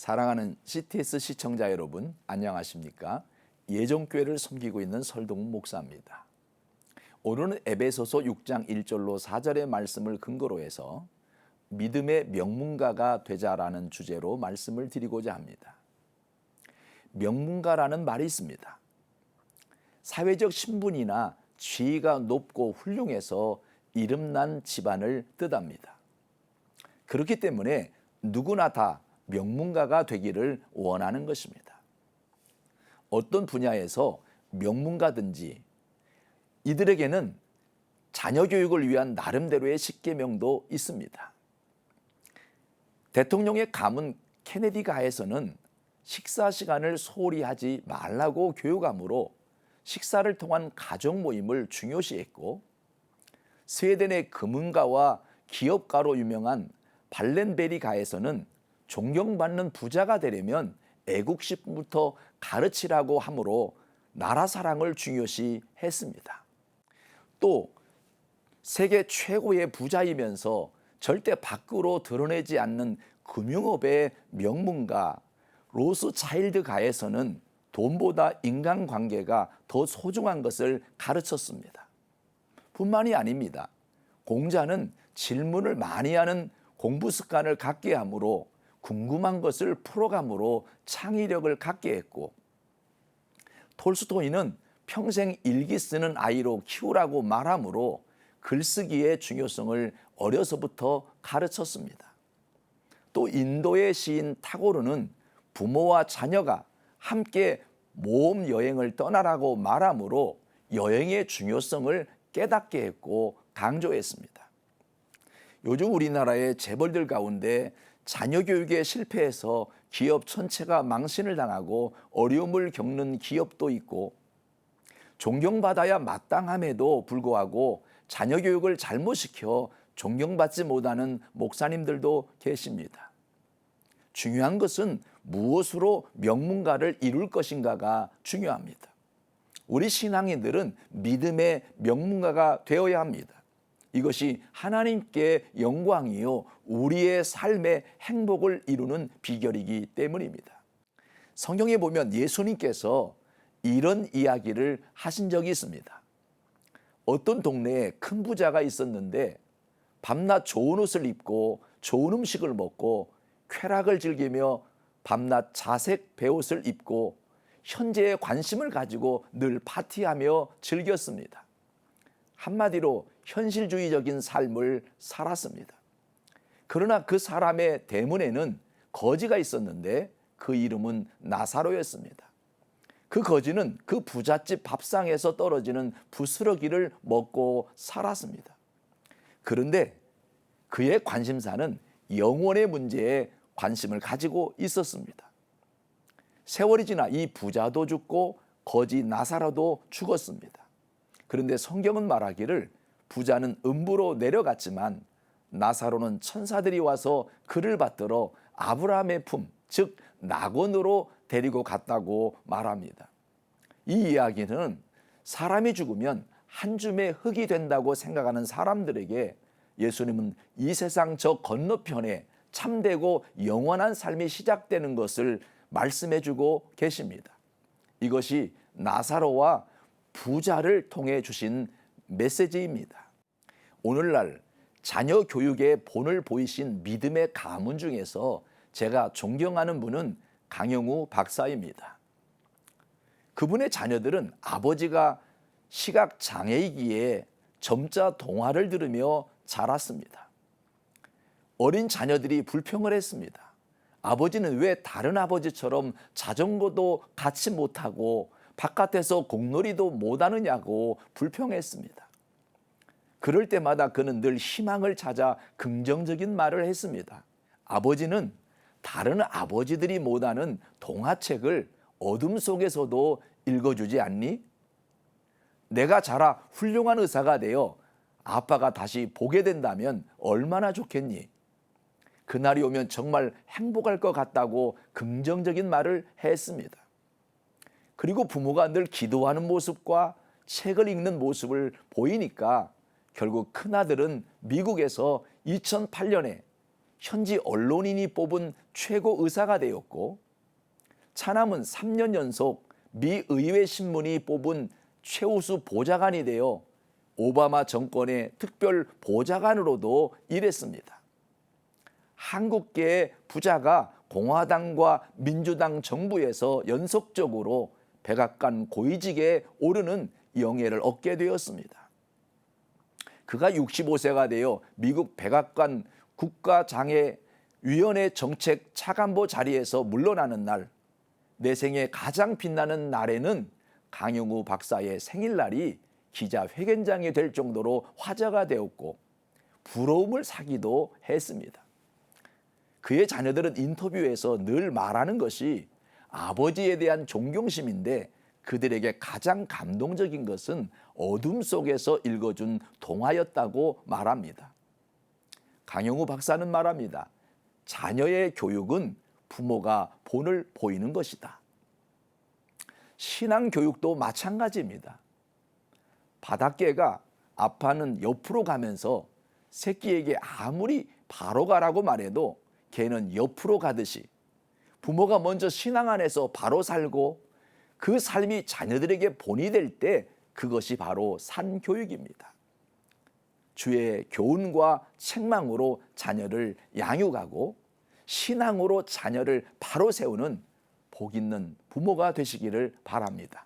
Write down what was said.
사랑하는 CTS 시청자 여러분, 안녕하십니까? 예정교회를 섬기고 있는 설동훈 목사입니다. 오늘은 에베소서 6장 1절로 4절의 말씀을 근거로 해서 믿음의 명문가가 되자라는 주제로 말씀을 드리고자 합니다. 명문가라는 말이 있습니다. 사회적 신분이나 지위가 높고 훌륭해서 이름난 집안을 뜻합니다. 그렇기 때문에 누구나 다 명문가가 되기를 원하는 것입니다. 어떤 분야에서 명문가든지 이들에게는 자녀 교육을 위한 나름대로의 십계명도 있습니다. 대통령의 가문 케네디 가에서는 식사 시간을 소홀히 하지 말라고 교육하므로 식사를 통한 가족 모임을 중요시했고, 스웨덴의 금융가와 기업가로 유명한 발렌베리 가에서는 존경받는 부자가 되려면 애국심부터 가르치라고 하므로 나라 사랑을 중요시 했습니다. 또 세계 최고의 부자이면서 절대 밖으로 드러내지 않는 금융업의 명문가 로스차일드 가에서는 돈보다 인간관계가 더 소중한 것을 가르쳤습니다. 뿐만이 아닙니다. 공자는 질문을 많이 하는 공부 습관을 갖게 하므로 궁금한 것을 풀어감으로 창의력을 갖게 했고, 톨스토이는 평생 일기 쓰는 아이로 키우라고 말하므로 글쓰기의 중요성을 어려서부터 가르쳤습니다. 또 인도의 시인 타고르는 부모와 자녀가 함께 모험 여행을 떠나라고 말하므로 여행의 중요성을 깨닫게 했고 강조했습니다. 요즘 우리나라의 재벌들 가운데 자녀 교육에 실패해서 기업 전체가 망신을 당하고 어려움을 겪는 기업도 있고, 존경받아야 마땅함에도 불구하고 자녀 교육을 잘못 시켜 존경받지 못하는 목사님들도 계십니다. 중요한 것은 무엇으로 명문가를 이룰 것인가가 중요합니다. 우리 신앙인들은 믿음의 명문가가 되어야 합니다. 이것이 하나님께 영광이요 우리의 삶의 행복을 이루는 비결이기 때문입니다. 성경에 보면 예수님께서 이런 이야기를 하신 적이 있습니다. 어떤 동네에 큰 부자가 있었는데 밤낮 좋은 옷을 입고 좋은 음식을 먹고 쾌락을 즐기며 밤낮 자색 베옷을 입고 현재에 관심을 가지고 늘 파티하며 즐겼습니다. 한마디로 현실주의적인 삶을 살았습니다. 그러나 그 사람의 대문에는 거지가 있었는데 그 이름은 나사로였습니다. 그 거지는 그 부잣집 밥상에서 떨어지는 부스러기를 먹고 살았습니다. 그런데 그의 관심사는 영혼의 문제에 관심을 가지고 있었습니다. 세월이 지나 이 부자도 죽고 거지 나사로도 죽었습니다. 그런데 성경은 말하기를 부자는 음부로 내려갔지만 나사로는 천사들이 와서 그를 받들어 아브라함의 품, 즉 낙원으로 데리고 갔다고 말합니다. 이 이야기는 사람이 죽으면 한 줌의 흙이 된다고 생각하는 사람들에게 예수님은 이 세상 저 건너편에 참되고 영원한 삶이 시작되는 것을 말씀해주고 계십니다. 이것이 나사로와 부자를 통해 주신 메시지입니다. 오늘날 자녀 교육의 본을 보이신 믿음의 가문 중에서 제가 존경하는 분은 강영우 박사입니다. 그분의 자녀들은 아버지가 시각장애이기에 점자 동화를 들으며 자랐습니다. 어린 자녀들이 불평을 했습니다. 아버지는 왜 다른 아버지처럼 자전거도 같이 못하고 바깥에서 공놀이도 못하느냐고 불평했습니다. 그럴 때마다 그는 늘 희망을 찾아 긍정적인 말을 했습니다. 아버지는 다른 아버지들이 못하는 동화책을 어둠 속에서도 읽어주지 않니? 내가 자라 훌륭한 의사가 되어 아빠가 다시 보게 된다면 얼마나 좋겠니? 그날이 오면 정말 행복할 것 같다고 긍정적인 말을 했습니다. 그리고 부모가 늘 기도하는 모습과 책을 읽는 모습을 보이니까 결국 큰아들은 미국에서 2008년에 현지 언론인이 뽑은 최고 의사가 되었고, 차남은 3년 연속 미 의회 신문이 뽑은 최우수 보좌관이 되어 오바마 정권의 특별 보좌관으로도 일했습니다. 한국계의 부자가 공화당과 민주당 정부에서 연속적으로 백악관 고위직에 오르는 영예를 얻게 되었습니다. 그가 65세가 되어 미국 백악관 국가장애위원회 정책 차관보 자리에서 물러나는 날, 내 생에 가장 빛나는 날에는 강영우 박사의 생일날이 기자회견장이 될 정도로 화제가 되었고 부러움을 사기도 했습니다. 그의 자녀들은 인터뷰에서 늘 말하는 것이 아버지에 대한 존경심인데, 그들에게 가장 감동적인 것은 어둠 속에서 읽어준 동화였다고 말합니다. 강영우 박사는 말합니다. 자녀의 교육은 부모가 본을 보이는 것이다. 신앙 교육도 마찬가지입니다. 바닷개가 아빠는 옆으로 가면서 새끼에게 아무리 바로 가라고 말해도 개는 옆으로 가듯이 부모가 먼저 신앙 안에서 바로 살고 그 삶이 자녀들에게 본이 될 때 그것이 바로 산교육입니다. 주의 교훈과 책망으로 자녀를 양육하고 신앙으로 자녀를 바로 세우는 복 있는 부모가 되시기를 바랍니다.